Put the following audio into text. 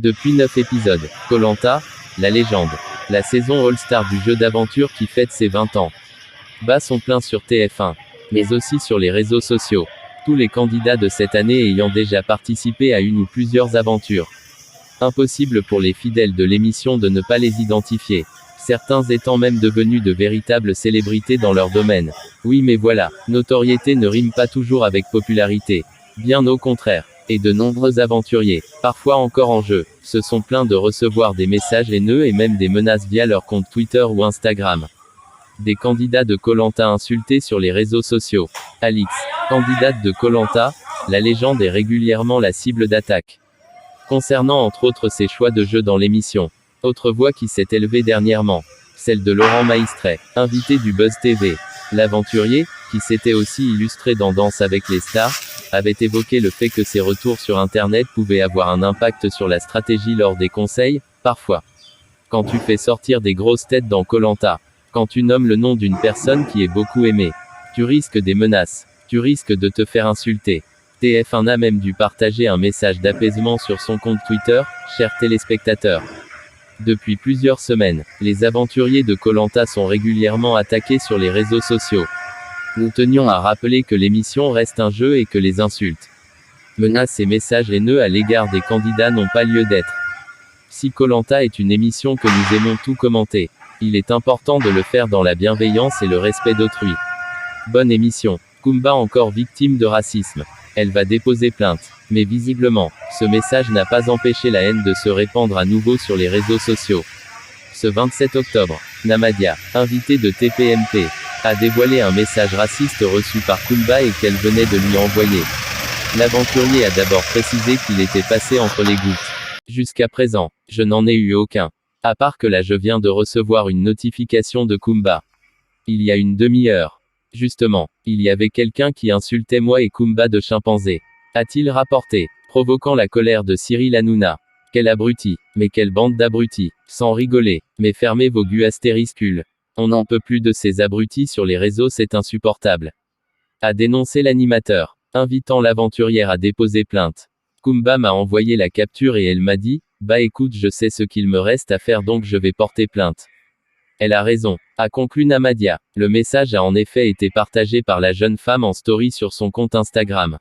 Depuis 9 épisodes, Koh-Lanta, la légende. La saison All-Star du jeu d'aventure qui fête ses 20 ans. Bat son plein sur TF1, mais aussi sur les réseaux sociaux. Tous les candidats de cette année ayant déjà participé à une ou plusieurs aventures. Impossible pour les fidèles de l'émission de ne pas les identifier. Certains étant même devenus de véritables célébrités dans leur domaine. Oui mais voilà, notoriété ne rime pas toujours avec popularité. Bien au contraire. Et de nombreux aventuriers, parfois encore en jeu, se sont plaints de recevoir des messages haineux et même des menaces via leur compte Twitter ou Instagram. Des candidats de Koh-Lanta insultés sur les réseaux sociaux. Alix, candidate de Koh-Lanta, la légende est régulièrement la cible d'attaques. Concernant entre autres ses choix de jeu dans l'émission. Autre voix qui s'est élevée dernièrement. Celle de Laurent Maistret, invité du Buzz TV. L'aventurier, qui s'était aussi illustré dans Danse avec les stars, avait évoqué le fait que ses retours sur Internet pouvaient avoir un impact sur la stratégie lors des conseils, parfois. Quand tu fais sortir des grosses têtes dans Koh-Lanta, quand tu nommes le nom d'une personne qui est beaucoup aimée, tu risques des menaces, tu risques de te faire insulter. TF1 a même dû partager un message d'apaisement sur son compte Twitter, chers téléspectateurs. Depuis plusieurs semaines, les aventuriers de Koh-Lanta sont régulièrement attaqués sur les réseaux sociaux. Nous tenions à rappeler que l'émission reste un jeu et que les insultes, menaces et messages haineux à l'égard des candidats n'ont pas lieu d'être. Si Koh-Lanta est une émission que nous aimons tout commenter, il est important de le faire dans la bienveillance et le respect d'autrui. Bonne émission. Kumba encore victime de racisme. Elle va déposer plainte. Mais visiblement, ce message n'a pas empêché la haine de se répandre à nouveau sur les réseaux sociaux. Ce 27 octobre, Namadia, invitée de TPMP, a dévoilé un message raciste reçu par Kumba et qu'elle venait de lui envoyer. L'aventurier a d'abord précisé qu'il était passé entre les gouttes. Jusqu'à présent, je n'en ai eu aucun. À part que là je viens de recevoir une notification de Kumba. Il y a une demi-heure. Justement, il y avait quelqu'un qui insultait moi et Kumba de chimpanzé. A-t-il rapporté, provoquant la colère de Cyril Hanouna. Quel abruti, mais quelle bande d'abrutis. Sans rigoler, mais fermez vos gueux astériscules. On n'en peut plus de ces abrutis sur les réseaux, c'est insupportable. A dénoncé l'animateur, invitant l'aventurière à déposer plainte. Kumba m'a envoyé la capture et elle m'a dit, bah écoute, je sais ce qu'il me reste à faire donc je vais porter plainte. Elle a raison, a conclu Namadia. Le message a en effet été partagé par la jeune femme en story sur son compte Instagram.